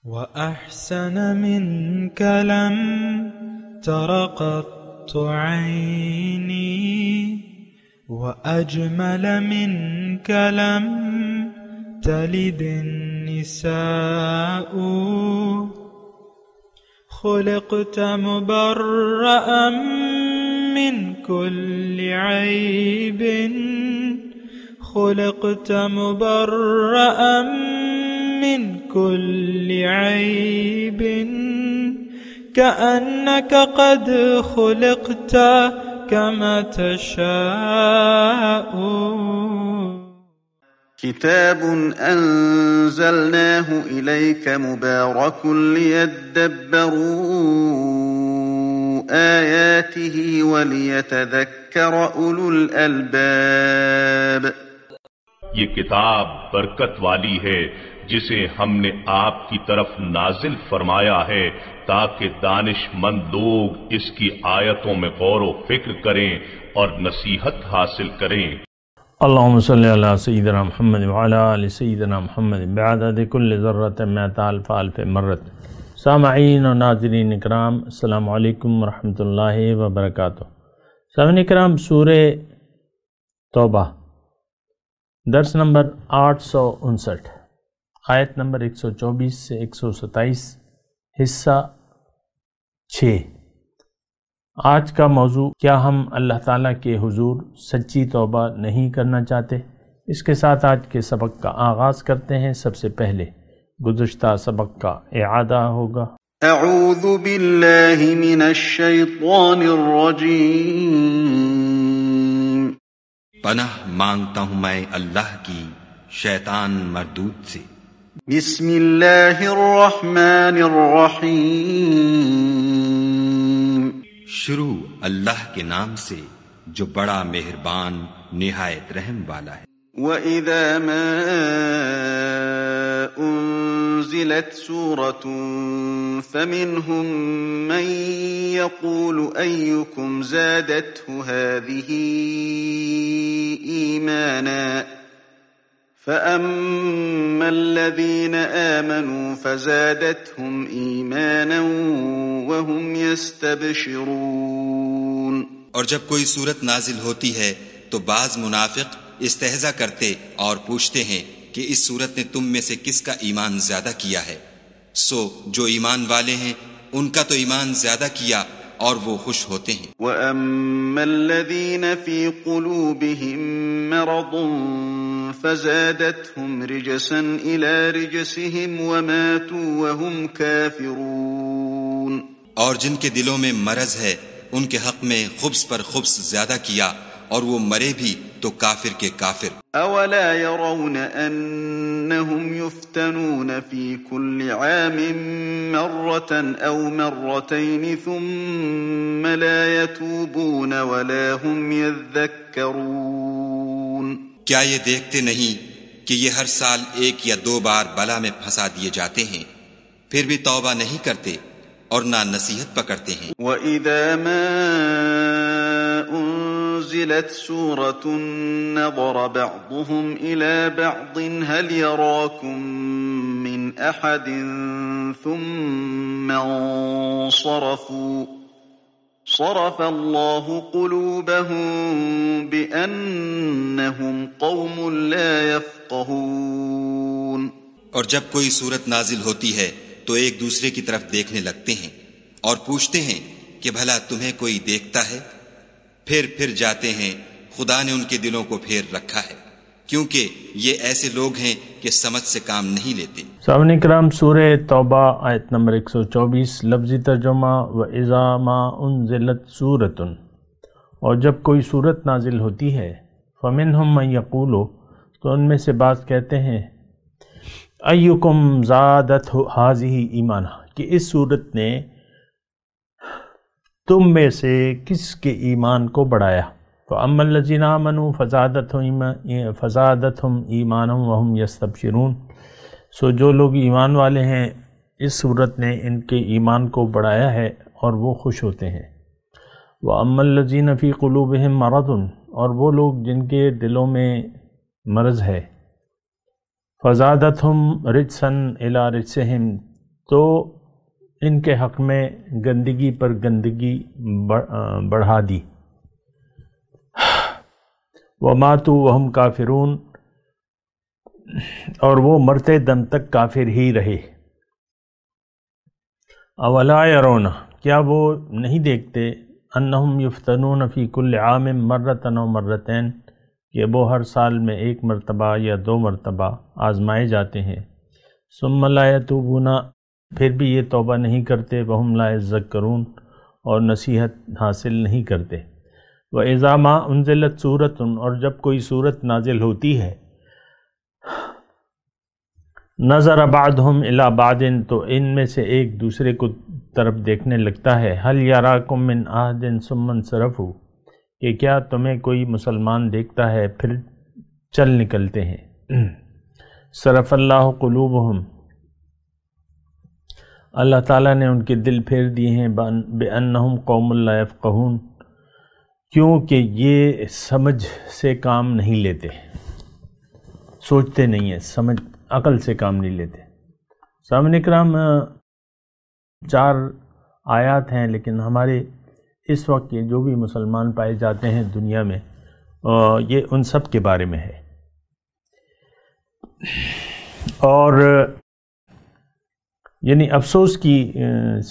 وأحسن منك لم تر قط عيني وأجمل منك لم تلد النساء خلقت مبرأ من كل عيب خلقت مبرأ من كل عيب كأنك قد خلقت كما تشاء. كتاب أنزلناه إليك مبارك ليدبروا آياته وليتذكر أولو الألباب. یہ کتاب برکت والی ہے جسے ہم نے آپ کی طرف نازل فرمایا ہے تاکہ دانش مند لوگ اس کی آیتوں میں غور و فکر کریں اور نصیحت حاصل کریں. اللہم صلی علی سیدنا محمد وعلی آل سیدنا محمد بعدد کل ذرۃ مئۃ الف الف مرت. سامعین و ناظرین اکرام، السلام علیکم ورحمۃ اللہ وبرکاتہ. سامعین اکرام، سورہ توبہ درس نمبر 859، آیت نمبر 124 سے 127، حصہ 6. آج کا موضوع، کیا ہم اللہ تعالیٰ کے حضور سچی توبہ نہیں کرنا چاہتے؟ اس کے ساتھ آج کے سبق کا آغاز کرتے ہیں. سب سے پہلے گزشتہ سبق کا اعادہ ہوگا. اعوذ باللہ من الشیطان الرجیم. پناہ مانگتا ہوں میں اللہ کی شیطان مردود سے. بسم اللہ الرحمن الرحیم. شروع اللہ کے نام سے جو بڑا مہربان نہایت رحم والا ہے. وَإِذَا مَا أُنزِلَتْ سُورَةٌ فَمِنْهُمْ مَنْ يَقُولُ أَيُّكُمْ زَادَتْهُ هَذِهِ إِيمَانًا فَأَمَّا الَّذِينَ آمَنُوا فَزَادَتْهُمْ إِيمَانًا وَهُمْ يَسْتَبْشِرُونَ. اور جب کوئی صورت نازل ہوتی ہے تو بعض منافق استہزا کرتے اور پوچھتے ہیں کہ اس صورت نے تم میں سے کس کا ایمان زیادہ کیا ہے؟ سو جو ایمان والے ہیں ان کا تو ایمان زیادہ کیا اور وہ خوش ہوتے ہیں. وَأَمَّا الَّذِينَ فِي قُلُوبِهِم مَّرَضٌ فَزَادَتْهُمْ رِجْسًا إِلَى رِجْسِهِمْ وَمَاتُوا وَهُمْ كَافِرُونَ. اور جن کے دلوں میں مرض ہے ان کے حق میں خبث پر خبث زیادہ کیا اور وہ مرے بھی تو کافر کے کافر. اولا يرون انهم يفتنون في كل عام مرة او مرتين ثم لا يتوبون ولا هم يذكرون. کیا یہ دیکھتے نہیں کہ یہ ہر سال 1 یا 2 بار بلا میں پھنسا دیے جاتے ہیں، پھر بھی توبہ نہیں کرتے اور نہ نصیحت پکڑتے ہیں. وَإِذَا مَا أُنزِلَتْ سُورَةٌ نَظَرَ بَعْضُهُمْ إِلَى بَعْضٍ هَلْ يَرَاكُمْ مِنْ أَحَدٍ ثُمَّ انصَرَفُوا صَرَفَ اللَّهُ قُلُوبَهُم بِأَنَّهُمْ قَوْمٌ لَا يَفْقَهُونَ. اور جب کوئی صورت نازل ہوتی ہے تو ایک دوسرے کی طرف دیکھنے لگتے ہیں اور پوچھتے ہیں کہ بھلا تمہیں کوئی دیکھتا ہے؟ پھر جاتے ہیں، خدا نے ان کے دلوں کو پھیر رکھا ہے، کیونکہ یہ ایسے لوگ ہیں کہ سمجھ سے کام نہیں لیتے. سامعین کرام، سورہ توبہ آیت نمبر 124، لفظی ترجمہ وَإِذَا مَا أُنزِلَتْ سُورَةٌ. اور جب کوئی صورت نازل ہوتی ہے، فَمِنْهُمْ مَنْ يَقُولُ، تو ان میں سے بعض کہتے ہیں، ایکم زادت ہاذہ ایمانہ، کہ اس صورت نے تم میں سے کس کے ایمان کو بڑھایا. فَأَمَّا الَّذِينَ آمَنُوا فَزَادَتْهُمْ إِيمَانًا وَهُمْ يَسْتَبْشِرُونَ. سو جو لوگ ایمان والے ہیں اس صورت نے ان کے ایمان کو بڑھایا ہے اور وہ خوش ہوتے ہیں. وَأَمَّا الَّذِينَ فِي قُلُوبِهِم مَرَضٌ، اور وہ لوگ جن کے دلوں میں مرض ہے، فَزَادَتْهُمْ رِجْسًا إِلَى رِجْسِهِمْ، تو ان کے حق میں گندگی پر گندگی بڑھا دی. وَمَاتُوا وَهُمْ کافرون، اور وہ مرتے دم تک کافر ہی رہے. اولا یرون، کیا وہ نہیں دیکھتے، انہم یفتنون فی کل عام مرۃ و مرتین، کہ وہ ہر سال میں ایک مرتبہ یا 2 مرتبہ آزمائے جاتے ہیں. ثم لا یتوبون، پھر بھی یہ توبہ نہیں کرتے. وہم لا یذکرون، اور نصیحت حاصل نہیں کرتے. وَإِذَا مَا أُنزِلَتْ سُورَةٌ، اور جب کوئی صورت نازل ہوتی ہے، نظر بعضهم إلى بعض، تو ان میں سے ایک دوسرے کو طرف دیکھنے لگتا ہے. هل يراكم من أحد ثم انصرفوا، کہ کیا تمہیں کوئی مسلمان دیکھتا ہے پھر چل نکلتے ہیں. صرف اللہ قلوبہم، اللہ تعالیٰ نے ان کے دل پھیر دیے ہیں. بأنہم قوم لا یفقہون، کیونکہ یہ سمجھ سے کام نہیں لیتے، سوچتے نہیں ہیں، سمجھ عقل سے کام نہیں لیتے. سامعین کرام، 4 آیات ہیں، لیکن ہمارے اس وقت یہ جو بھی مسلمان پائے جاتے ہیں دنیا میں، یہ ان سب کے بارے میں ہے. اور یعنی افسوس کی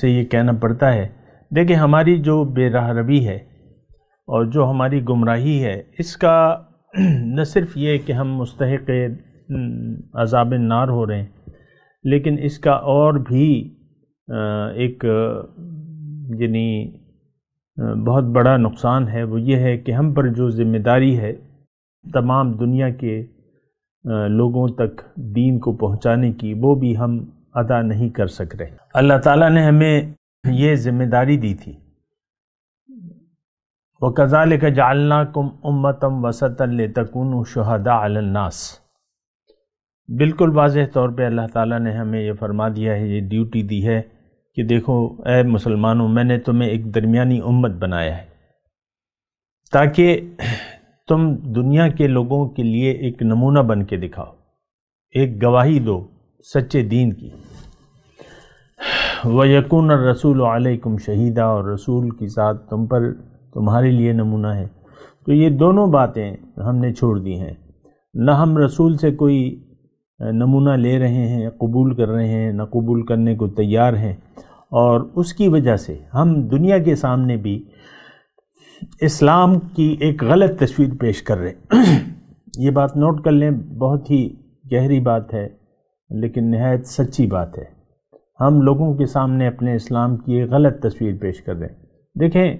سے یہ کہنا پڑتا ہے، دیکھیں ہماری جو بے راہ روی ہے اور جو ہماری گمراہی ہے، اس کا نہ صرف یہ کہ ہم مستحق عذاب النار ہو رہے ہیں، لیکن اس کا اور بھی ایک یعنی بہت بڑا نقصان ہے. وہ یہ ہے کہ ہم پر جو ذمہ داری ہے تمام دنیا کے لوگوں تک دین کو پہنچانے کی، وہ بھی ہم ادا نہیں کر سک رہے. اللہ تعالیٰ نے ہمیں یہ ذمہ داری دی تھی. وَكَذَلِكَ جَعَلْنَاكُمْ أُمَّةً وَسَطًا لِتَكُونُوا شُهَدَاءَ عَلَى النَّاسِ، بالکل واضح طور پہ اللہ تعالیٰ نے ہمیں یہ فرما دیا ہے، یہ ڈیوٹی دی ہے کہ دیکھو اے مسلمانوں، میں نے تمہیں ایک درمیانی امت بنایا ہے تاکہ تم دنیا کے لوگوں کے لیے ایک نمونہ بن کے دکھاؤ، ایک گواہی دو سچے دین کی. وَيَكُونَ الرَّسُولُ عَلَيْكُمْ شَهِيدًا، اور رسول کی ذات تم پر تمہارے لیے نمونہ ہے. تو یہ دونوں باتیں ہم نے چھوڑ دی ہیں. نہ ہم رسول سے کوئی نمونہ لے رہے ہیں، قبول کر رہے ہیں، نہ قبول کرنے کو تیار ہیں، اور اس کی وجہ سے ہم دنیا کے سامنے بھی اسلام کی ایک غلط تصویر پیش کر رہے ہیں. یہ بات نوٹ کر لیں، بہت ہی گہری بات ہے لیکن نہایت سچی بات ہے. ہم لوگوں کے سامنے اپنے اسلام کی ایک غلط تصویر پیش کر رہے ہیں. دیکھیں،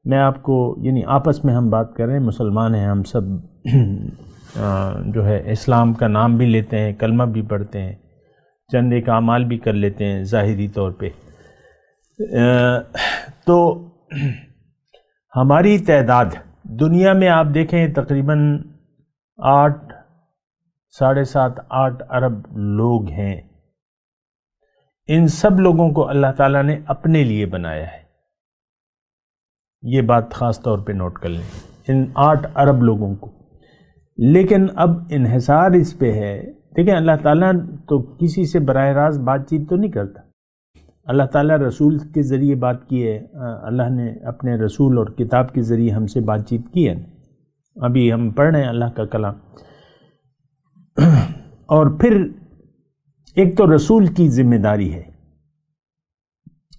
میں آپ کو یعنی آپس میں ہم بات کر رہے ہیں، مسلمان ہیں ہم سب، جو ہے اسلام کا نام بھی لیتے ہیں، کلمہ بھی پڑھتے ہیں، چند ایک اعمال بھی کر لیتے ہیں ظاہری طور پہ. تو ہماری تعداد دنیا میں آپ دیکھیں تقریباً 7.5 ارب لوگ ہیں. ان سب لوگوں کو اللہ تعالیٰ نے اپنے لیے بنایا ہے. یہ بات خاص طور پہ نوٹ کر لیں، ان 8 ارب لوگوں کو. لیکن اب انحصار اس پہ ہے. دیکھیں، اللہ تعالیٰ تو کسی سے براہ راست بات چیت تو نہیں کرتا. اللہ تعالیٰ رسول کے ذریعے بات کی ہے. اللہ نے اپنے رسول اور کتاب کے ذریعے ہم سے بات چیت کی ہے. ابھی ہم پڑھ رہے ہیں اللہ کا کلام. اور پھر ایک تو رسول کی ذمہ داری ہے،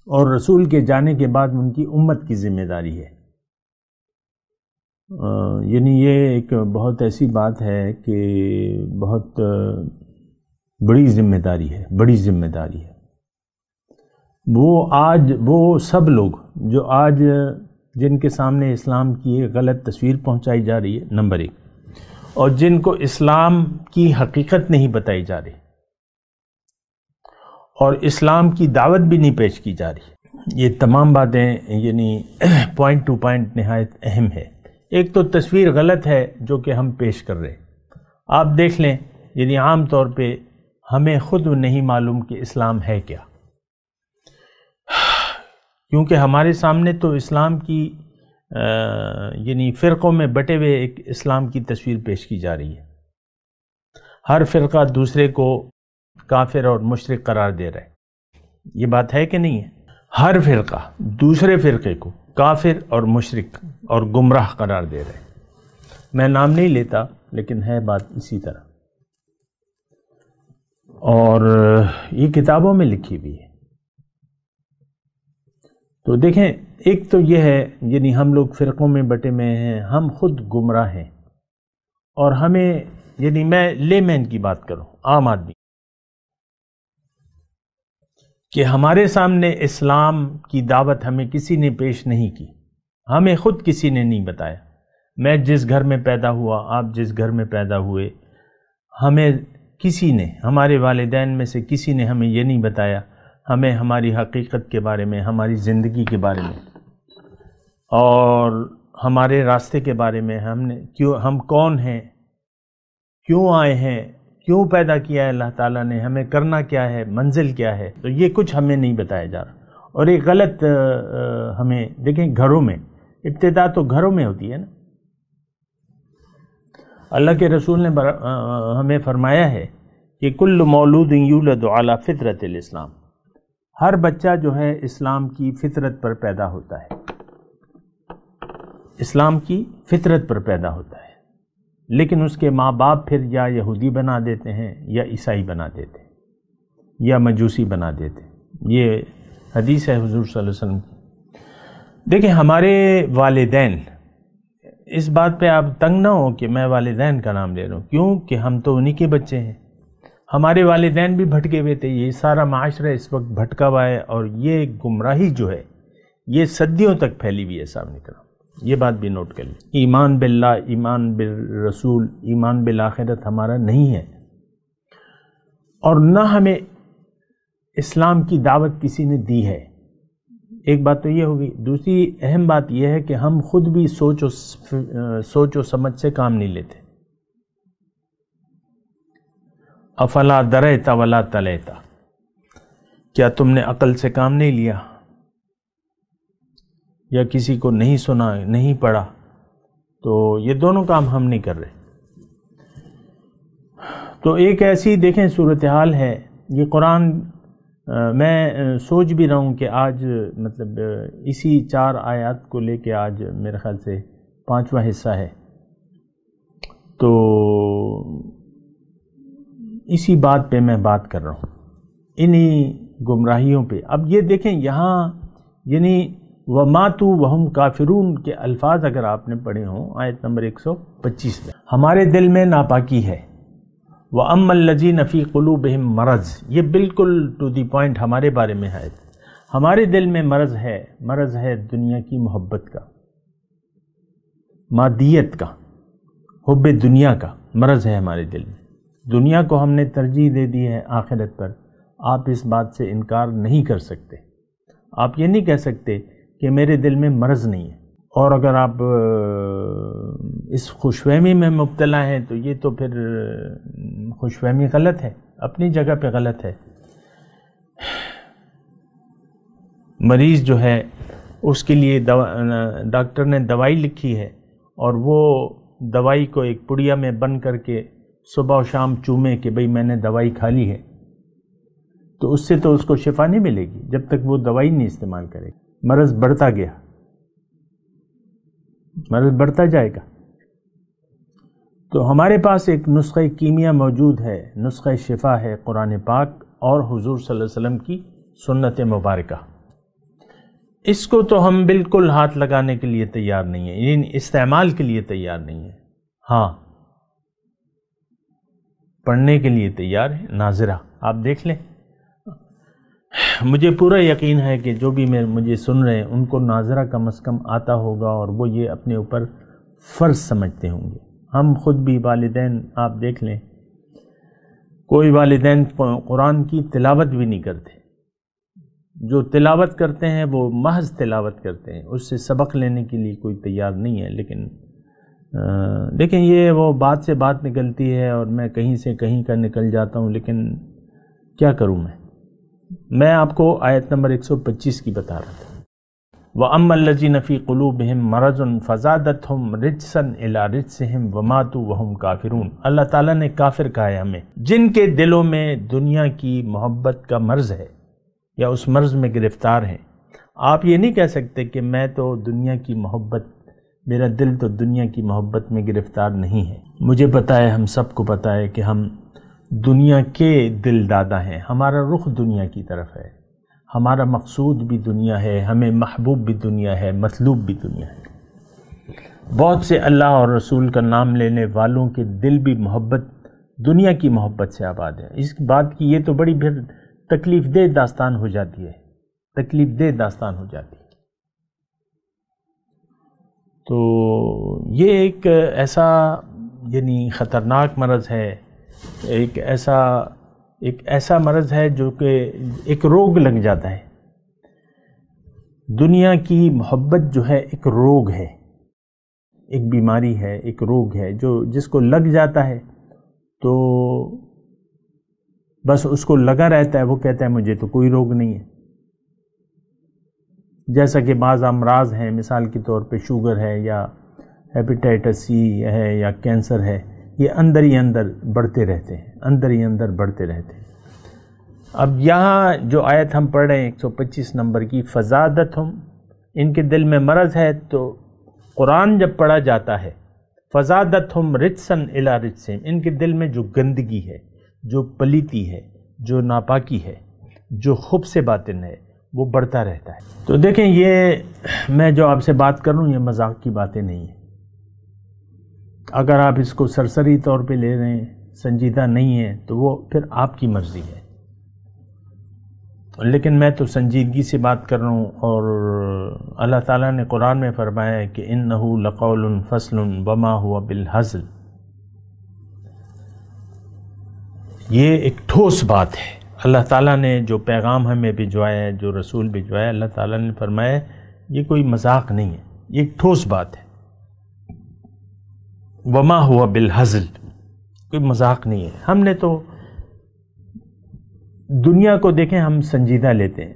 اور رسول کے جانے کے بعد ان کی امت کی ذمہ داری ہے. یعنی یہ ایک بہت ایسی بات ہے کہ بہت بڑی ذمہ داری ہے، بڑی ذمہ داری ہے. وہ سب لوگ جو آج جن کے سامنے اسلام کی ایک غلط تصویر پہنچائی جا رہی ہے، نمبر 1، اور جن کو اسلام کی حقیقت نہیں بتائی جا رہی اور اسلام کی دعوت بھی نہیں پیش کی جا رہی. یہ تمام باتیں یعنی پوائنٹ ٹو پوائنٹ نہایت اہم ہے. ایک تو تصویر غلط ہے جو کہ ہم پیش کر رہے ہیں. آپ دیکھ لیں، یعنی عام طور پہ ہمیں خود نہیں معلوم کہ اسلام ہے کیا، کیونکہ ہمارے سامنے تو اسلام کی یعنی فرقوں میں بٹے ہوئے ایک اسلام کی تصویر پیش کی جا رہی ہے. ہر فرقہ دوسرے کو کافر اور مشرک قرار دے رہا ہے. یہ بات ہے کہ نہیں ہے؟ ہر فرقہ دوسرے فرقے کو کافر اور مشرک اور گمراہ قرار دے رہے ہیں. میں نام نہیں لیتا لیکن ہے بات اسی طرح، اور یہ کتابوں میں لکھی ہوئی ہے. تو دیکھیں، ایک تو یہ ہے یعنی ہم لوگ فرقوں میں بٹے میں ہیں، ہم خود گمراہ ہیں، اور ہمیں یعنی میں لے مین کی بات کروں، عام آدمی، کہ ہمارے سامنے اسلام کی دعوت ہمیں کسی نے پیش نہیں کی، ہمیں خود کسی نے نہیں بتایا. میں جس گھر میں پیدا ہوا، آپ جس گھر میں پیدا ہوئے، ہمیں کسی نے، ہمارے والدین میں سے کسی نے ہمیں یہ نہیں بتایا، ہمیں ہماری حقیقت کے بارے میں، ہماری زندگی کے بارے میں اور ہمارے راستے کے بارے میں، ہم کون ہیں، کیوں آئے ہیں، کیوں پیدا کیا ہے اللہ تعالیٰ نے، ہمیں کرنا کیا ہے، منزل کیا ہے. تو یہ کچھ ہمیں نہیں بتایا جا رہا. اور ایک غلط ہمیں دیکھیں، گھروں میں ابتدا تو گھروں میں ہوتی ہے نا. اللہ کے رسول نے ہمیں فرمایا ہے کہ کل مولود یولد علی فطرت الاسلام، ہر بچہ جو ہے اسلام کی فطرت پر پیدا ہوتا ہے، اسلام کی فطرت پر پیدا ہوتا ہے. لیکن اس کے ماں باپ پھر یا یہودی بنا دیتے ہیں، یا عیسائی بنا دیتے ہیں، یا مجوسی بنا دیتے ہیں. یہ حدیث ہے حضور صلی اللہ علیہ وسلم کی. دیکھیں، ہمارے والدین، اس بات پہ آپ تنگ نہ ہو کہ میں والدین کا نام لے رہا ہوں، کیوں کہ ہم تو انہی کے بچے ہیں. ہمارے والدین بھی بھٹکے ہوئے تھے. یہ سارا معاشرہ اس وقت بھٹکا ہوا ہے، اور یہ گمراہی جو ہے یہ صدیوں تک پھیلی ہوئی ہے. سامنے کرو، یہ بات بھی نوٹ کر لیں. ایمان باللہ، ایمان بالرسول، ایمان بالآخرت ہمارا نہیں ہے، اور نہ ہمیں اسلام کی دعوت کسی نے دی ہے. ایک بات تو یہ ہوگی. دوسری اہم بات یہ ہے کہ ہم خود بھی سوچ و سمجھ سے کام نہیں لیتے. افلا دریت ولا تلیت، کیا تم نے عقل سے کام نہیں لیا، یا کسی کو نہیں سنا، نہیں پڑھا؟ تو یہ دونوں کام ہم نہیں کر رہے. تو ایک ایسی دیکھیں صورتحال ہے. یہ قرآن میں سوچ بھی رہا ہوں کہ آج مطلب اسی 4 آیات کو لے کے آج میرے خیال سے 5واں حصہ ہے. تو اسی بات پہ میں بات کر رہا ہوں، انہی گمراہیوں پہ. اب یہ دیکھیں یہاں یعنی وَمَاتُوا وَهُمْ كَافِرُونَ کے الفاظ اگر آپ نے پڑھے ہوں آیت نمبر 125 میں، ہمارے دل میں ناپاکی ہے. وَأَمَّا الَّذِينَ فِي قُلُوبِهِمْ مرض، یہ بالکل ٹو دی پوائنٹ ہمارے بارے میں ہے. ہمارے دل میں مرض ہے دنیا کی محبت کا، مادیت کا، حب دنیا کا مرض ہے ہمارے دل میں. دنیا کو ہم نے ترجیح دے دی ہے آخرت پر. آپ اس بات سے انکار نہیں کر سکتے. آپ یہ نہیں کہہ سکتے کہ میرے دل میں مرض نہیں ہے. اور اگر آپ اس خوش فہمی میں مبتلا ہیں تو یہ تو پھر خوش فہمی غلط ہے، اپنی جگہ پہ غلط ہے. مریض جو ہے اس کے لیے ڈاکٹر نے دوائی لکھی ہے، اور وہ دوائی کو ایک پڑیا میں بند کر کے صبح و شام چومے کہ بھئی میں نے دوائی کھا لی ہے، تو اس سے تو اس کو شفا نہیں ملے گی جب تک وہ دوائی نہیں استعمال کرے. مرض بڑھتا گیا، مرض بڑھتا جائے گا. تو ہمارے پاس ایک نسخہ کیمیا موجود ہے، نسخہ شفا ہے قرآن پاک اور حضور صلی اللہ علیہ وسلم کی سنت مبارکہ. اس کو تو ہم بالکل ہاتھ لگانے کے لیے تیار نہیں ہیں، یعنی استعمال کے لیے تیار نہیں ہیں. ہاں، پڑھنے کے لیے تیار ہے. ناظرہ آپ دیکھ لیں. مجھے پورا یقین ہے کہ جو بھی مجھے سن رہے ہیں ان کو ناظرہ کم از کم آتا ہوگا، اور وہ یہ اپنے اوپر فرض سمجھتے ہوں گے. ہم خود بھی والدین آپ دیکھ لیں، کوئی والدین قرآن کی تلاوت بھی نہیں کرتے. جو تلاوت کرتے ہیں وہ محض تلاوت کرتے ہیں، اس سے سبق لینے کے لیے کوئی تیار نہیں ہے. لیکن دیکھیں یہ وہ بات سے بات نکلتی ہے، اور میں کہیں سے کہیں کا نکل جاتا ہوں. لیکن کیا کروں میں آپ کو آیت نمبر 125 کی بتا رہا تھا. وَأَمَّا الَّذِينَ فِي قُلُوبِهِمْ مَرَضٌ فَزَادَتْهُمْ رِجْسًا إِلَىٰ رِجْسِهِمْ وَمَاتُوا وَهُمْ كَافِرُونَ. اللہ تعالیٰ نے کافر کہا ہے ہمیں، جن کے دلوں میں دنیا کی محبت کا مرض ہے، یا اس مرض میں گرفتار ہیں. آپ یہ نہیں کہہ سکتے کہ میں تو دنیا کی محبت، میرا دل تو دنیا کی محبت میں گرفتار نہیں ہے. مجھے پتہ ہے، ہم سب کو پتہ ہے کہ ہم دنیا کے دل دادا ہیں. ہمارا رخ دنیا کی طرف ہے، ہمارا مقصود بھی دنیا ہے، ہمیں محبوب بھی دنیا ہے، مطلوب بھی دنیا ہے. بہت سے اللہ اور رسول کا نام لینے والوں کے دل بھی دنیا کی محبت سے آباد ہے. اس بات کی یہ تو بڑی پھر تکلیف دہ داستان ہو جاتی ہے، تکلیف دہ داستان ہو جاتی ہے. تو یہ ایک ایسا یعنی خطرناک مرض ہے، ایک ایسا مرض ہے جو کہ ایک روگ لگ جاتا ہے. دنیا کی محبت جو ہے ایک روگ ہے، ایک بیماری ہے، ایک روگ ہے جو جس کو لگ جاتا ہے تو بس اس کو لگا رہتا ہے. وہ کہتا ہے مجھے تو کوئی روگ نہیں ہے. جیسا کہ بعض امراض ہیں، مثال کے طور پہ شوگر ہے یا ہیپیٹائٹس سی ہے یا کینسر ہے، یہ اندر ہی اندر بڑھتے رہتے ہیں، اندر ہی اندر بڑھتے رہتے ہیں. اب یہاں جو آیت ہم پڑھ رہے ہیں 125 نمبر کی، فزادتہم، ان کے دل میں مرض ہے. تو قرآن جب پڑھا جاتا ہے فزادتہم رجسن الی رجسہم، ان کے دل میں جو گندگی ہے، جو پلیتی ہے، جو ناپاکی ہے، جو خبث باطن ہے، وہ بڑھتا رہتا ہے. تو دیکھیں، یہ میں جو آپ سے بات کر رہا ہوں یہ مذاق کی باتیں نہیں ہیں. اگر آپ اس کو سرسری طور پہ لے رہے ہیں، سنجیدہ نہیں ہیں، تو وہ پھر آپ کی مرضی ہے. لیکن میں تو سنجیدگی سے بات کر رہا ہوں. اور اللہ تعالیٰ نے قرآن میں فرمایا ہے کہ اِنَّهُ لَقَوْلٌ فَصْلٌ وَمَا هُوَ بِالْهَزْلِ، یہ ایک ٹھوس بات ہے. اللہ تعالیٰ نے جو پیغام ہمیں بھجوایا ہے، جو رسول بھجوایا ہے، اللہ تعالیٰ نے فرمایا ہے یہ کوئی مذاق نہیں ہے، یہ ایک ٹھوس بات ہے. وَمَا هُوَ بِالْهَزْلِ، کوئی مذاق نہیں ہے. ہم نے تو دنیا کو دیکھیں ہم سنجیدہ لیتے ہیں،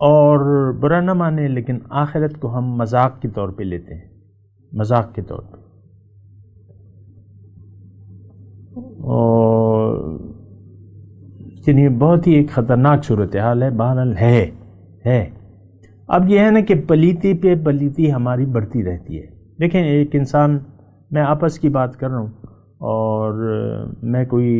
اور برا نہ مانیں لیکن آخرت کو ہم مذاق کے طور پہ لیتے ہیں، مذاق کے طور پہ. اور یعنی بہت ہی ایک خطرناک صورتحال ہے. بہرحال ہے. اب یہ ہے نا کہ پلیتی پہ پلیتی ہماری بڑھتی رہتی ہے. دیکھیں، ایک انسان، میں آپس کی بات کر رہا ہوں اور میں کوئی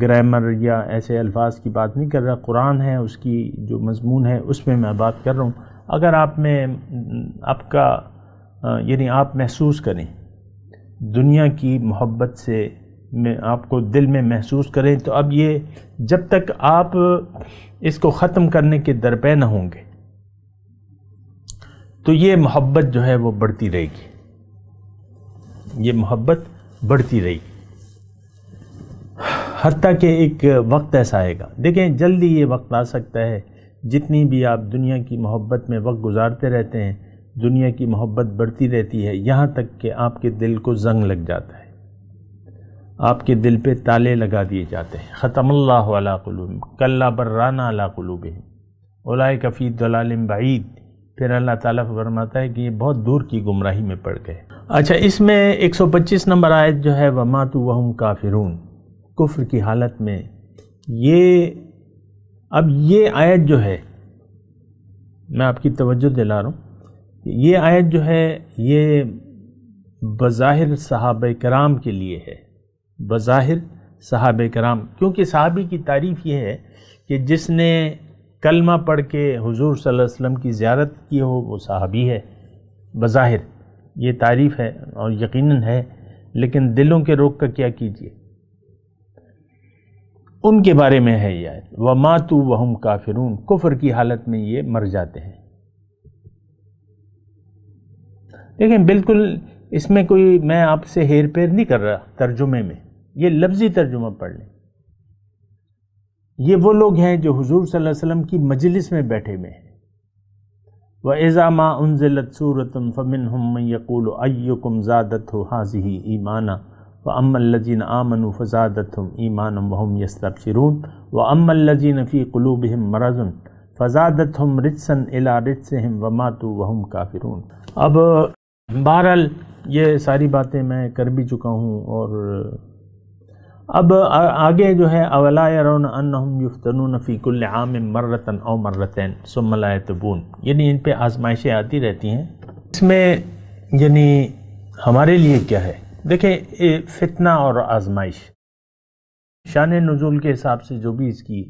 گرامر یا ایسے الفاظ کی بات نہیں کر رہا. قرآن ہے، اس کی جو مضمون ہے اس میں بات کر رہا ہوں. اگر یعنی آپ محسوس کریں دنیا کی محبت سے، آپ کو دل میں محسوس کریں، تو اب یہ جب تک آپ اس کو ختم کرنے کے درپے نہ ہوں گے تو یہ محبت جو ہے وہ بڑھتی رہے گی، یہ محبت بڑھتی رہے گی، حتیٰ کہ ایک وقت ایسا آئے گا. دیکھیں، جلدی یہ وقت آ سکتا ہے. جتنی بھی آپ دنیا کی محبت میں وقت گزارتے رہتے ہیں، دنیا کی محبت بڑھتی رہتی ہے، یہاں تک کہ آپ کے دل کو زنگ لگ جاتا ہے، آپ کے دل پہ تالے لگا دیے جاتے ہیں. ختم اللہ علی قلوبہم کلا بران علی قلوبہم اولئک فی ضلال بعید. پھر اللہ تعالیٰ فرماتا ہے کہ یہ بہت دور کی گمراہی میں پڑ گئے. اچھا، اس میں 125 نمبر آیت جو ہے وَمَاتُوا وَهُمْ کافرون، کفر کی حالت میں. اب یہ آیت جو ہے، میں آپ کی توجہ دلا رہا ہوں، یہ آیت جو ہے یہ بظاہر صحابہ کرام کے لیے ہے، بظاہر صحابہ کرام، کیونکہ صحابی کی تعریف یہ ہے کہ جس نے کلمہ پڑھ کے حضور صلی اللہ علیہ وسلم کی زیارت کی ہو وہ صحابی ہے. بظاہر یہ تعریف ہے اور یقیناً ہے، لیکن دلوں کے روگ کا کیا کیجیے، ان کے بارے میں ہے یہ آیت. وَمَاتُوا وَهُمْ کافرون، کفر کی حالت میں یہ مر جاتے ہیں. دیکھیں، بالکل اس میں کوئی، میں آپ سے ہیر پیر نہیں کر رہا ترجمے میں، یہ لفظی ترجمہ پڑھ لیں. یہ وہ لوگ ہیں جو حضور صلی اللہ علیہ وسلم کی مجلس میں بیٹھے ہوئے ہیں. وَإِذَا مَا أُنزِلَتْ سُورَةٌ فَمِنْهُمْ مَنْ يَقُولُ أَيُّكُمْ زَادَتْهُ هَٰذِهِ إِيمَانًا وَأَمَّا الَّذِينَ آمَنُوا فَزَادَتْهُمْ إِيمَانًا وَهُمْ يَسْتَبْشِرُونَ وَأَمَّا الَّذِينَ فِي قُلُوبِهِمْ مَرَضٌ فَزَادَتْهُمْ رِجْسًا إِلَىٰ رِجْسِهِمْ وَمَاتُوا وَهُمْ كَافِرُونَ. اب بہرحال یہ ساری باتیں میں کر بھی چکا ہوں، اور اب آگے جو ہے اولا یرون انہم یفتنون فی کل عام مرۃ او مرتین ثم لا یتوبون، یعنی ان پہ آزمائشیں آتی رہتی ہیں. اس میں یعنی ہمارے لیے کیا ہے؟ دیکھیں فتنہ اور آزمائش شان نزول کے حساب سے جو بھی اس کی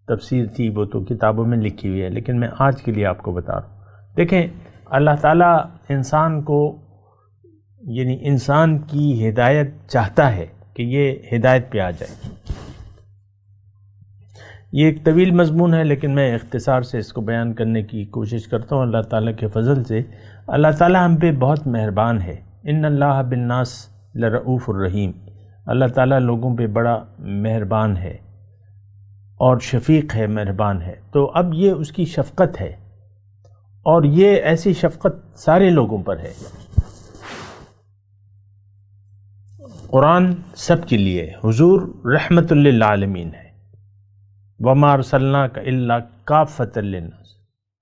تفسیر تھی وہ تو کتابوں میں لکھی ہوئی ہے، لیکن میں آج کے لیے آپ کو بتا رہا ہوں. دیکھیں اللہ تعالیٰ انسان کو یعنی انسان کی ہدایت چاہتا ہے کہ یہ ہدایت پہ آ جائے. یہ ایک طویل مضمون ہے لیکن میں اختصار سے اس کو بیان کرنے کی کوشش کرتا ہوں. اللہ تعالیٰ کے فضل سے اللہ تعالیٰ ہم پہ بہت مہربان ہے. ان اللہ بالناس لرؤوف الرحیم، اللہ تعالیٰ لوگوں پہ بڑا مہربان ہے اور شفیق ہے، مہربان ہے. تو اب یہ اس کی شفقت ہے اور یہ ایسی شفقت سارے لوگوں پر ہے. قرآن سب کے لیے، حضور رحمت للعالمین ہے. وما ارسلناک الا کافۃ للناس،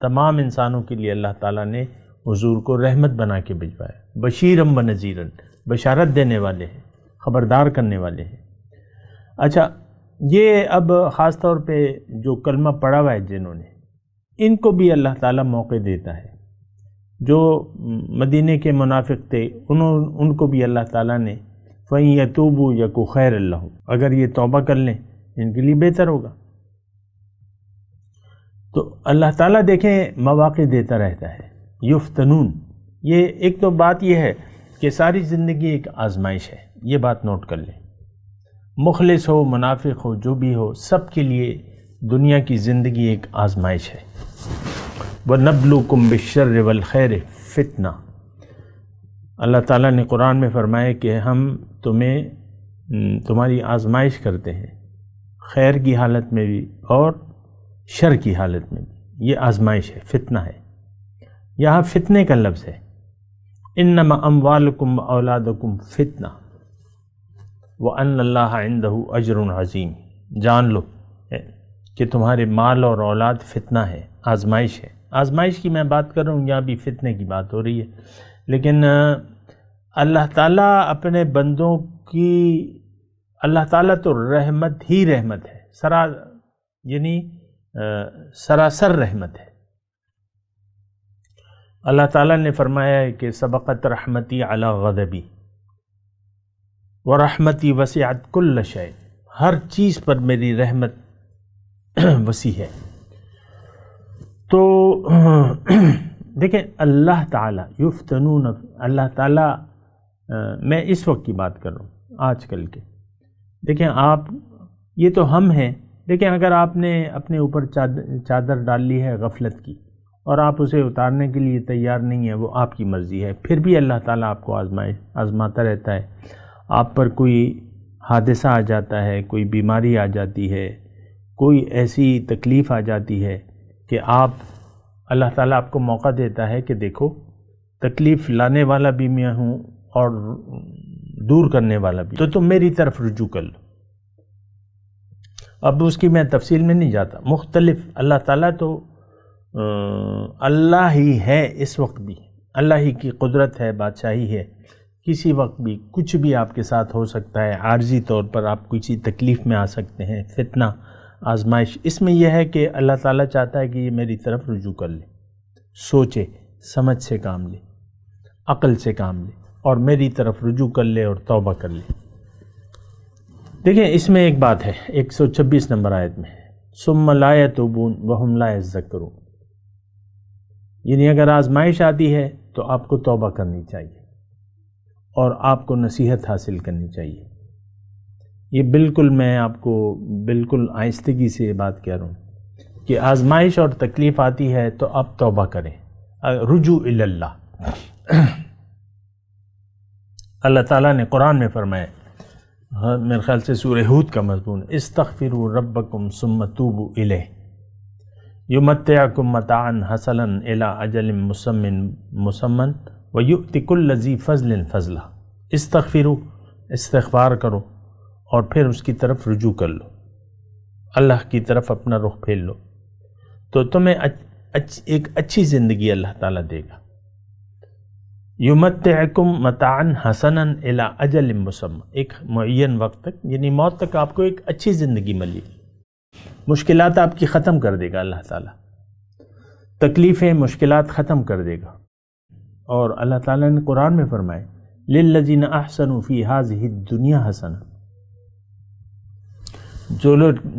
تمام انسانوں کے لیے اللہ تعالیٰ نے حضور کو رحمت بنا کے بھجوایا. بشیرم و نذیرن، بشارت دینے والے ہیں، خبردار کرنے والے ہیں. اچھا، یہ اب خاص طور پہ جو کلمہ پڑھا ہوا ہے جنہوں نے، ان کو بھی اللہ تعالیٰ موقع دیتا ہے. جو مدینے کے منافق تھے ان کو بھی اللہ تعالیٰ نے فَإِن يَتُوبُوا يَكُ خَيْرًا لَّهُمْ، اگر یہ توبہ کر لیں ان کے لیے بہتر ہوگا. تو اللہ تعالیٰ دیکھیں مواقع دیتا رہتا ہے. یفتنون، یہ ایک تو بات یہ ہے کہ ساری زندگی ایک آزمائش ہے، یہ بات نوٹ کر لیں. مخلص ہو، منافق ہو، جو بھی ہو، سب کے لیے دنیا کی زندگی ایک آزمائش ہے. وَنَبْلُوكُمْ بِالشَّرِّ وَالْخَيْرِ فِتْنَةً، اللہ تعالیٰ نے قرآن میں فرمایا کہ ہم تمہاری آزمائش کرتے ہیں، خیر کی حالت میں بھی اور شر کی حالت میں بھی. یہ آزمائش ہے، فتنہ ہے. یہاں فتنے کا لفظ ہے. انما اموالکم اولادکم فتنہ وان اللہ عندہ اجر عظیم. جان لو کہ تمہارے مال اور اولاد فتنہ ہے، آزمائش ہے. آزمائش کی میں بات کر رہا ہوں، یہاں بھی فتنے کی بات ہو رہی ہے. لیکن اللہ تعالیٰ اپنے بندوں کی، اللہ تعالیٰ تو رحمت ہی رحمت ہے، یعنی سراسر رحمت ہے. اللہ تعالیٰ نے فرمایا ہے کہ سبقت رحمتی علی غضبی ورحمتی وسعت کل شیء، ہر چیز پر میری رحمت وسیع ہے. تو دیکھیں اللہ تعالیٰ یفتنون، اللہ تعالیٰ، میں اس وقت کی بات کر رہا ہوں، آج کل کے. دیکھیں آپ، یہ تو ہم ہیں، لیکن اگر آپ نے اپنے اوپر چادر ڈال لی ہے غفلت کی اور آپ اسے اتارنے کے لیے تیار نہیں ہیں، وہ آپ کی مرضی ہے. پھر بھی اللہ تعالیٰ آپ کو آزماتا رہتا ہے. آپ پر کوئی حادثہ آ جاتا ہے، کوئی بیماری آ جاتی ہے، کوئی ایسی تکلیف آ جاتی ہے کہ اللہ تعالیٰ آپ کو موقع دیتا ہے کہ دیکھو تکلیف لانے والا بھی میں ہوں اور دور کرنے والا بھی، تو تم میری طرف رجوع کر لو. اب اس کی میں تفصیل میں نہیں جاتا. مختلف اللہ تعالیٰ تو اللہ ہی ہے، اس وقت بھی اللہ ہی کی قدرت ہے، بادشاہی ہے. کسی وقت بھی کچھ بھی آپ کے ساتھ ہو سکتا ہے، عارضی طور پر آپ کسی تکلیف میں آ سکتے ہیں. فتنہ، آزمائش، اس میں یہ ہے کہ اللہ تعالیٰ چاہتا ہے کہ یہ میری طرف رجوع کر لے، سوچے، سمجھ سے کام لے، عقل سے کام لے اور میری طرف رجوع کر لے اور توبہ کر لے. دیکھیں اس میں ایک بات ہے 126 نمبر آیت میں، ثم لا یتوبون وہم لا یذکرون، یعنی اگر آزمائش آتی ہے تو آپ کو توبہ کرنی چاہیے اور آپ کو نصیحت حاصل کرنی چاہیے. یہ بالکل میں آپ کو بالکل آہستگی سے یہ بات کہہ رہا ہوں کہ آزمائش اور تکلیف آتی ہے تو آپ توبہ کریں، رجوع الی اللہ. اللہ تعالیٰ نے قرآن میں فرمایا، میرے خیال سے سورہ ہود کا مضمون، استغفروا ربکم ثم توبوا الیہ یمتعکم متاعا حسنا الی اجل مسمى ویؤتی کل ذی فضل فضلہ. استغفروا، استغفار کرو اور پھر اس کی طرف رجوع کر لو، اللہ کی طرف اپنا رخ پھیر لو، تو تمہیں ایک اچھی زندگی اللہ تعالیٰ دے گا. یمتعکم متاعا حسنا الی اجل مسمى، ایک معین وقت تک، یعنی موت تک آپ کو ایک اچھی زندگی ملی، مشکلات آپ کی ختم کر دے گا اللہ تعالیٰ، تکلیفیں مشکلات ختم کر دے گا۔ اور اللہ تعالیٰ نے قرآن میں فرمائے للذین احسنوا فی ہذہ الدنیا حسنہ،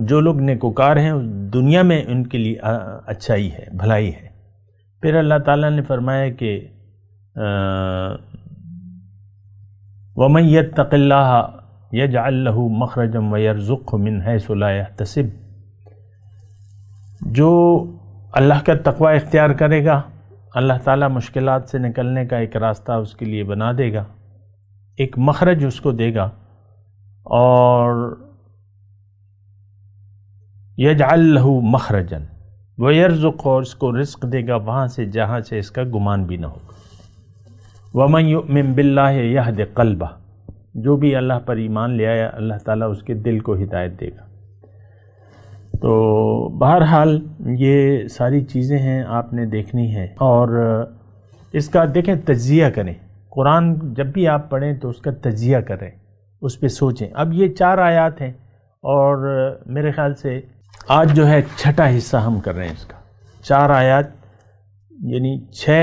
جو لوگ نیکوکار ہیں دنیا میں ان کے لیے اچھائی ہے، بھلائی ہے۔ پھر اللہ تعالیٰ نے فرمایا کہ وَمَن يَتَّقِ اللَّهَ يَجْعَل لَّهُ مَخْرَجًا وَيَرْزُقْهُ مِنْ حَيْثُ لَا يَحْتَسِبُ، جو اللہ کا تقوی اختیار کرے گا اللہ تعالیٰ مشکلات سے نکلنے کا ایک راستہ اس کے لیے بنا دے گا، ایک مخرج اس کو دے گا، اور یجعل لہ مخرجا ویرزق، اور اس کو رزق دے گا وہاں سے جہاں سے اس کا گمان بھی نہ ہوگا۔ ومن یؤمن باللہ یہد قلبہ، جو بھی اللہ پر ایمان لے آیا اللہ تعالیٰ اس کے دل کو ہدایت دے گا۔ تو بہرحال یہ ساری چیزیں ہیں آپ نے دیکھنی ہے، اور اس کا دیکھیں تجزیہ کریں، قرآن جب بھی آپ پڑھیں تو اس کا تجزیہ کریں، اس پہ سوچیں۔ اب یہ 4 آیات ہیں، اور میرے خیال سے آج جو ہے 6واں حصہ ہم کر رہے ہیں اس کا، 4 آیات یعنی 6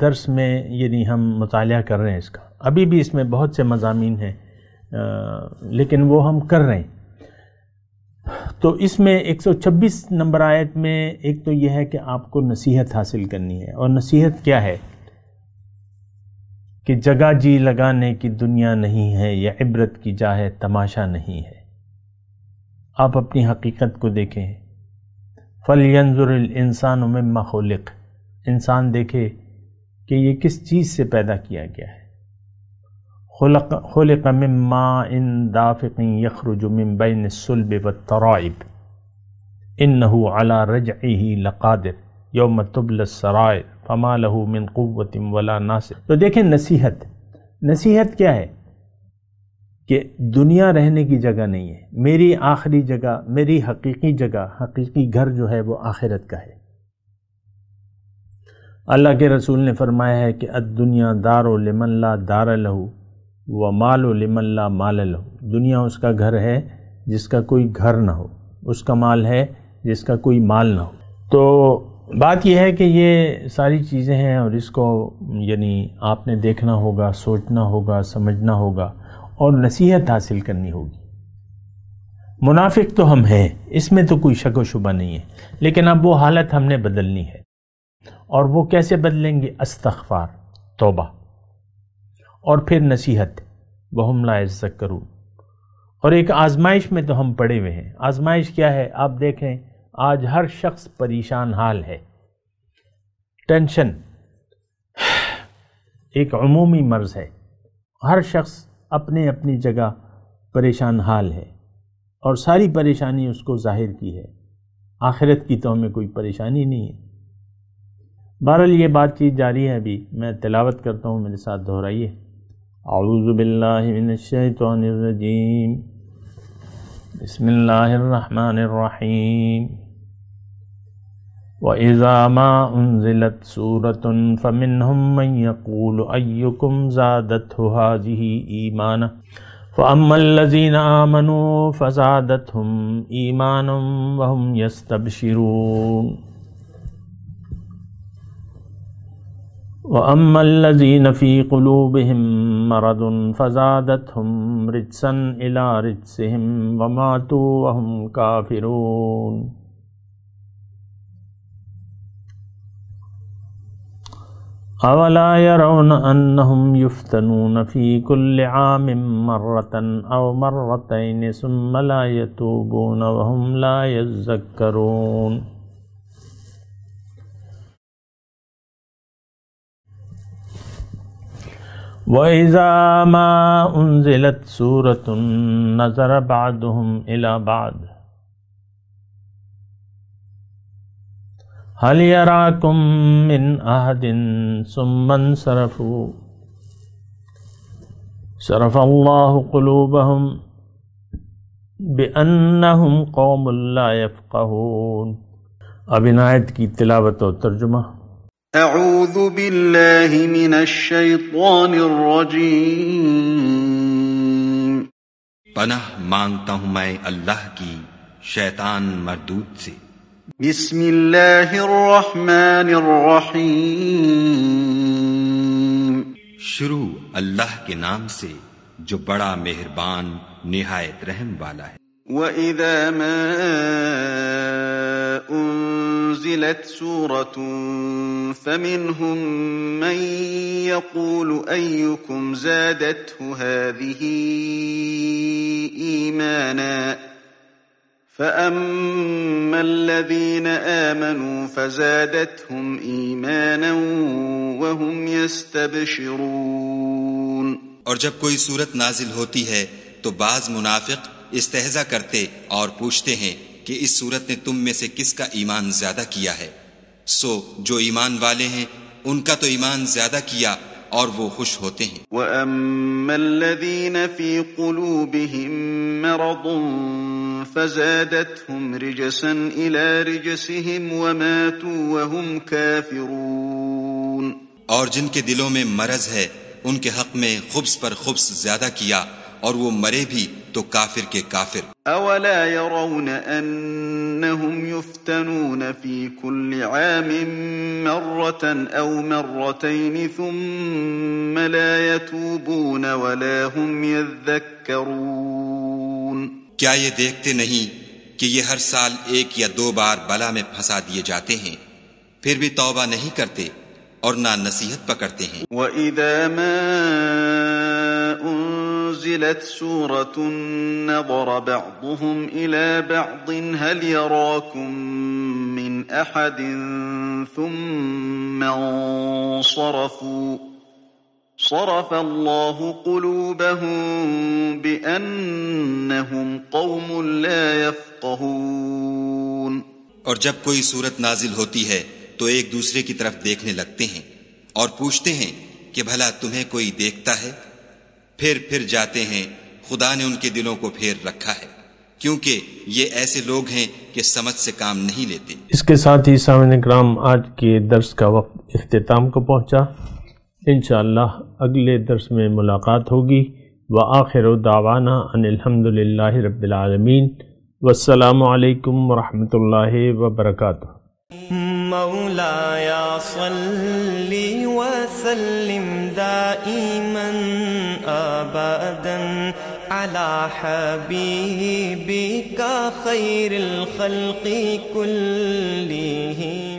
درس میں یعنی ہم مطالعہ کر رہے ہیں اس کا۔ ابھی بھی اس میں بہت سے مضامین ہیں لیکن وہ ہم کر رہے ہیں۔ تو اس میں 126 نمبر آیت میں ایک تو یہ ہے کہ آپ کو نصیحت حاصل کرنی ہے، اور نصیحت کیا ہے کہ جگہ جی لگانے کی دنیا نہیں ہے، یہ عبرت کی جا ہے تماشا نہیں ہے۔ آپ اپنی حقیقت کو دیکھیں، فَلْيَنظُرِ الْإِنسَانُ مِمَّا خُلِقَ، انسان دیکھے کہ یہ کس چیز سے پیدا کیا گیا ہے۔ خُلِقَ مِن مَّاءٍ دَافِقٍ يَخْرُجُ مِن بَيْنِ الصُّلْبِ وَالتَّرَائِبِ إِنَّهُ عَلَى رَجْعِهِ لَقَادِرٌ يَوْمَ تُبْلَى السَّرَائِرُ فَمَا لَهُ مِن قُوَّةٍ وَلَا نَاصِرٍ۔ تو دیکھیں نصیحت کیا ہے کہ دنیا رہنے کی جگہ نہیں ہے، میری آخری جگہ، میری حقیقی جگہ، حقیقی گھر جو ہے وہ آخرت کا ہے۔ اللہ کے رسول نے فرمایا ہے کہ الدنیا دار لمن لا دار لہ ومال لمن لا مال لہ، دنیا اس کا گھر ہے جس کا کوئی گھر نہ ہو، اس کا مال ہے جس کا کوئی مال نہ ہو۔ تو بات یہ ہے کہ یہ ساری چیزیں ہیں، اور اس کو یعنی آپ نے دیکھنا ہوگا، سوچنا ہوگا، سمجھنا ہوگا، اور نصیحت حاصل کرنی ہوگی۔ منافق تو ہم ہیں، اس میں تو کوئی شک و شبہ نہیں ہے، لیکن اب وہ حالت ہم نے بدلنی ہے، اور وہ کیسے بدلیں گے؟ استغفار، توبہ، اور پھر نصیحت، وہم لا یذکرون۔ اور ایک آزمائش میں تو ہم پڑے ہوئے ہیں۔ آزمائش کیا ہے؟ آپ دیکھیں آج ہر شخص پریشان حال ہے، ٹینشن ایک عمومی مرض ہے، ہر شخص اپنے اپنی جگہ پریشان حال ہے، اور ساری پریشانی اس کو ظاہر کی ہے، آخرت کی تو ہمیں کوئی پریشانی نہیں ہے۔ بہرحال یہ بات چیت جاری ہے، ابھی میں تلاوت کرتا ہوں، میرے ساتھ دہرائیے۔ اعوذ باللہ من الشیطان الرجیم، بسم اللہ الرحمن الرحیم۔ وَإِذَا مَا أُنزِلَتْ سُورَةٌ فَمِنْهُمْ مَنْ يَقُولُ أَيُّكُمْ زَادَتْهُ هَٰذِهِ إِيمَانًا فَأَمَّا الَّذِينَ آمَنُوا فَزَادَتْهُمْ إِيمَانًا وَهُمْ يَسْتَبْشِرُونَ وَأَمَّا الَّذِينَ فِي قُلُوبِهِم مَّرَضٌ فَزَادَتْهُمْ رِجْسًا إِلَىٰ رِجْسِهِمْ وَمَاتُوا وَهُمْ كَافِرُونَ۔ أَوَلَا يَرَوْنَ أَنَّهُمْ يُفْتَنُونَ فِي كُلِّ عَامٍ مَّرَّةً أَوْ مَرَّتَيْنِ ثُمَّ لَا يَتُوبُونَ وَهُمْ لَا يَذَّكَّرُونَ۔ وَإِذَا مَا أُنزِلَتْ سُورَةٌ نَظَرَ بَعْضُهُمْ إِلَىٰ بَعْضٍ هل يراكم من أحد ثم انصرفوا صرف الله قلوبهم بأنهم قوم لا يفقهون۔ اب ان آیت کی تلاوت و ترجمہ۔ اعوذ باللہ من الشیطان الرجیم پناہ مانگتا ہوں میں اللہ کی شیطان مردود سے۔ بسم اللہ الرحمن الرحیم شروع اللہ کے نام سے جو بڑا مہربان نہایت رحم والا ہے۔ وَإِذَا مَا أُنزِلَتْ سُورَةٌ فَمِنْهُمْ مَنْ يَقُولُ أَيُّكُمْ زَادَتْهُ هَذِهِ إِيمَانًا فَأَمَّا الَّذِينَ آمَنُوا فَزَادَتْهُمْ إِيمَانًا وَهُمْ يَسْتَبْشِرُونَ۔ اور جب کوئی صورت نازل ہوتی ہے تو بعض منافق استہزا کرتے اور پوچھتے ہیں کہ اس صورت نے تم میں سے کس کا ایمان زیادہ کیا ہے، سو جو ایمان والے ہیں ان کا تو ایمان زیادہ کیا اور وہ خوش ہوتے ہیں۔ وَأَمَّا الَّذِينَ فِي قُلُوبِهِم مَّرَضٌ فَزَادَتْهُمْ رِجْسًا إِلَى رِجْسِهِمْ وَمَاتُوا وَهُمْ كَافِرُونَ۔ اور جن کے دلوں میں مرض ہے ان کے حق میں خبث پر خبث زیادہ کیا اور وہ مرے بھی تو کافر کے کافر۔ أَوَلَا يَرَوْنَ أَنَّهُمْ يُفْتَنُونَ فِي كُلِّ عَامٍ مَّرَّةً أَوْ مَرَّتَيْنِ ثُمَّ لَا يَتُوبُونَ وَلَا هُمْ يَذَّكَّرُونَ۔ کیا یہ دیکھتے نہیں کہ یہ ہر سال ایک یا دو بار بلا میں پھنسا دیے جاتے ہیں، پھر بھی توبہ نہیں کرتے اور نہ نصیحت پکڑتے ہیں۔ وَإِذَا مَا أُنزِلَتْ سُورَةٌ نَظَرَ بَعْضُهُمْ إِلَى بَعْضٍ هَلْ يَرَاكُمْ مِنْ أَحَدٍ ثُمَّ انصَرَفُوا صَرَفَ اللَّهُ قُلُوبَهُم بِأَنَّهُمْ قَوْمٌ لَا يَفْقَهُونَ۔ اور جب کوئی صورت نازل ہوتی ہے تو ایک دوسرے کی طرف دیکھنے لگتے ہیں اور پوچھتے ہیں کہ بھلا تمہیں کوئی دیکھتا ہے، پھر جاتے ہیں خدا نے ان کے دلوں کو پھیر رکھا ہے، کیونکہ یہ ایسے لوگ ہیں کہ سمجھ سے کام نہیں لیتے۔ اس کے ساتھ ہی سامعین کرام آج کے درس کا وقت اختتام کو پہنچا۔ انشاءاللہ اگلے درس میں ملاقات ہوگی۔ وآخر دعوانا ان الحمدللہ رب العالمین، والسلام علیکم ورحمۃ اللہ وبرکاتہ۔ مولایا صلی وسلم دائما ابدا علی حبیبک خیر الخلق کلہم۔